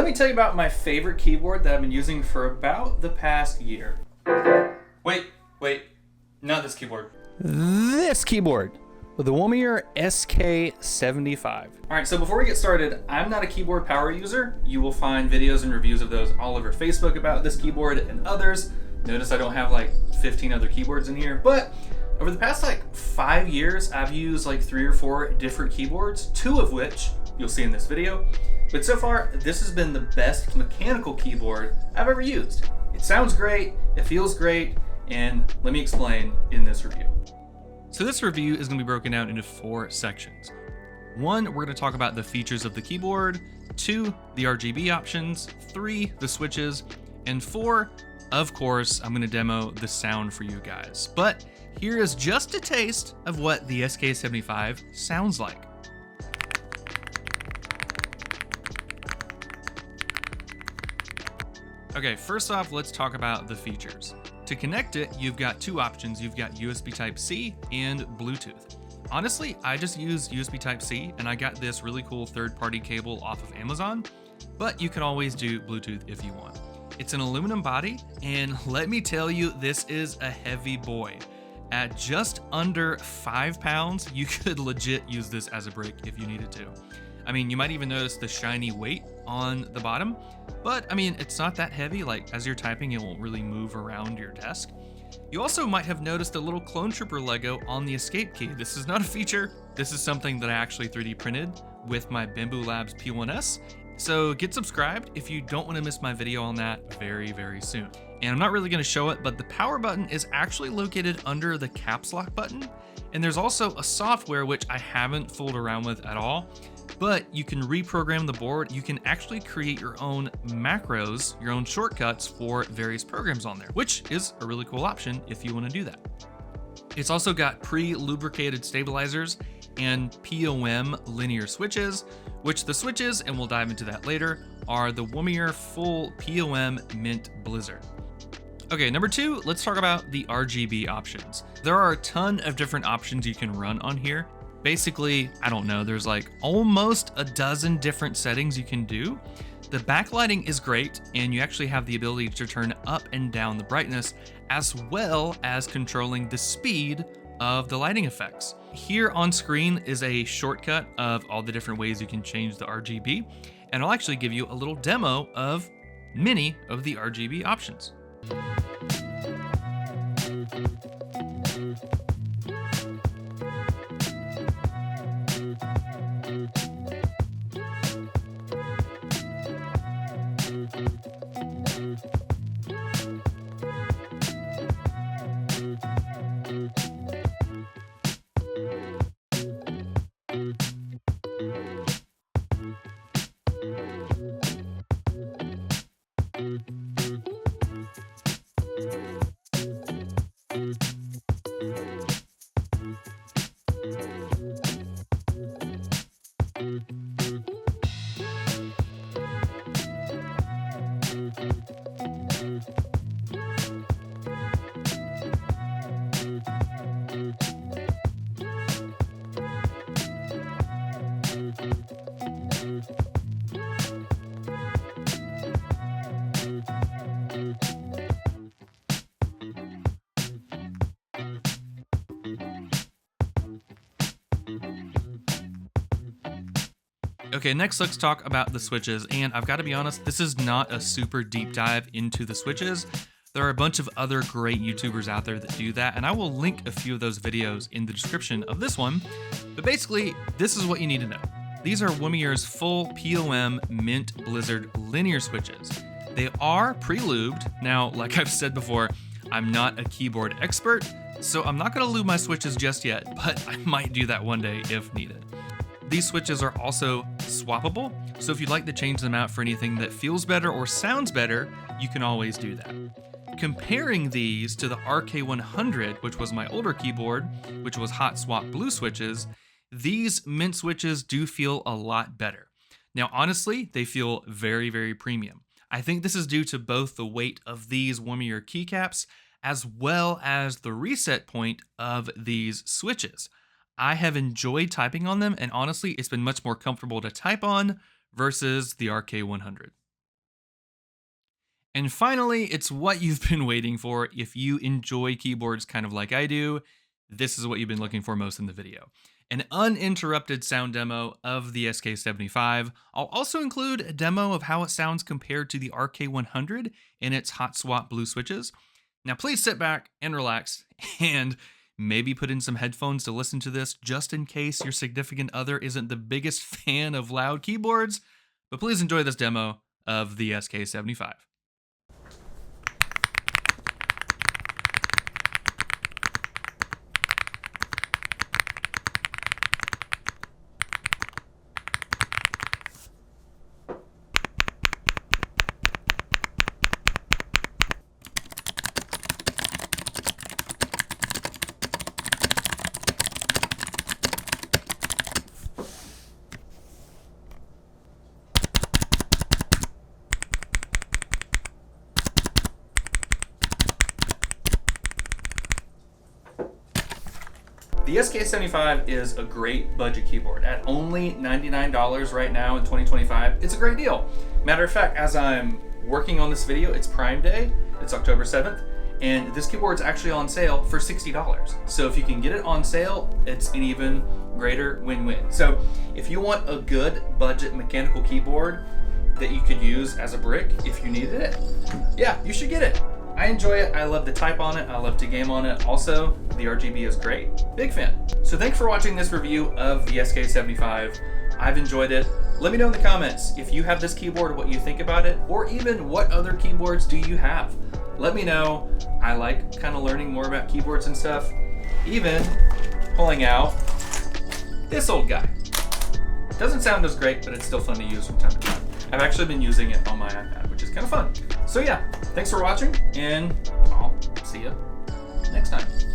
me tell you about my favorite keyboard that I've been using for about the past year. Wait, not this keyboard. This keyboard, with the Womier SK75. All right, so before we get started, I'm not a keyboard power user. You will find videos and reviews of those all over Facebook about this keyboard and others. Notice I don't have like 15 other keyboards in here, but over the past like 5 years, I've used like 3 or 4 different keyboards, 2 of which you'll see in this video. But so far, this has been the best mechanical keyboard I've ever used. It sounds great, it feels great, and let me explain in this review. So this review is going to be broken down into 4 sections. 1, we're going to talk about the features of the keyboard. 2, the RGB options. 3, the switches. And 4, of course, I'm going to demo the sound for you guys. But here is just a taste of what the SK75 sounds like. Okay, first off, let's talk about the features. To connect it, you've got 2 options. You've got USB Type-C and Bluetooth. Honestly, I just use USB Type-C, and I got this really cool third-party cable off of Amazon, but you can always do Bluetooth if you want. It's an aluminum body, and let me tell you, this is a heavy boy. At just under 5 pounds, you could legit use this as a brick if you needed to. I mean, you might even notice the shiny weight on the bottom, but I mean, it's not that heavy. Like as you're typing, it won't really move around your desk. You also might have noticed a little Clone Trooper Lego on the escape key. This is not a feature. This is something that I actually 3D printed with my Bamboo Labs P1S. So get subscribed if you don't want to miss my video on that very, very soon. And I'm not really going to show it, but the power button is actually located under the caps lock button. And there's also a software which I haven't fooled around with at all, but you can reprogram the board. You can actually create your own macros, your own shortcuts for various programs on there, which is a really cool option if you want to do that. It's also got pre-lubricated stabilizers and POM linear switches, which the switches, and we'll dive into that later, are the Womier full POM Mint Blizzard. Okay, number 2, let's talk about the RGB options. There are a ton of different options you can run on here. Basically, I don't know, there's like almost a dozen different settings you can do. The backlighting is great, and you actually have the ability to turn up and down the brightness, as well as controlling the speed of the lighting effects. Here on screen is a shortcut of all the different ways you can change the RGB, and I'll actually give you a little demo of many of the RGB options. Okay, next let's talk about the switches, and I've got to be honest, this is not a super deep dive into the switches. There are a bunch of other great YouTubers out there that do that, and I will link a few of those videos in the description of this one. But basically, this is what you need to know. These are Womier's full POM Mint Blizzard linear switches. They are pre-lubed. Now, like I've said before, I'm not a keyboard expert, so I'm not going to lube my switches just yet, but I might do that one day if needed. These switches are also swappable, so if you'd like to change them out for anything that feels better or sounds better, you can always do that. Comparing these to the RK100, which was my older keyboard, which was hot swap blue switches, these Mint switches do feel a lot better. Now, honestly, they feel very, very premium. I think this is due to both the weight of these Womier keycaps as well as the reset point of these switches. I have enjoyed typing on them, and honestly, it's been much more comfortable to type on versus the RK100. And finally, it's what you've been waiting for. If you enjoy keyboards kind of like I do, this is what you've been looking for most in the video. An uninterrupted sound demo of the SK75. I'll also include a demo of how it sounds compared to the RK100 and its hot swap blue switches. Now please sit back and relax and maybe put in some headphones to listen to this just in case your significant other isn't the biggest fan of loud keyboards, but please enjoy this demo of the SK75. The SK75 is a great budget keyboard. At only $99 right now in 2025, it's a great deal. Matter of fact, as I'm working on this video, it's Prime Day, it's October 7th, and this keyboard's actually on sale for $60. So if you can get it on sale, it's an even greater win-win. So if you want a good budget mechanical keyboard that you could use as a brick if you needed it, yeah, you should get it. I enjoy it, I love to type on it, I love to game on it. Also, the RGB is great. Big fan. So thanks for watching this review of the SK75. I've enjoyed it. Let me know in the comments if you have this keyboard, what you think about it, or even what other keyboards do you have. Let me know. I like kind of learning more about keyboards and stuff. Even pulling out this old guy. Doesn't sound as great, but it's still fun to use from time to time. I've actually been using it on my iPad, which is kind of fun. So yeah, thanks for watching, and I'll see you next time.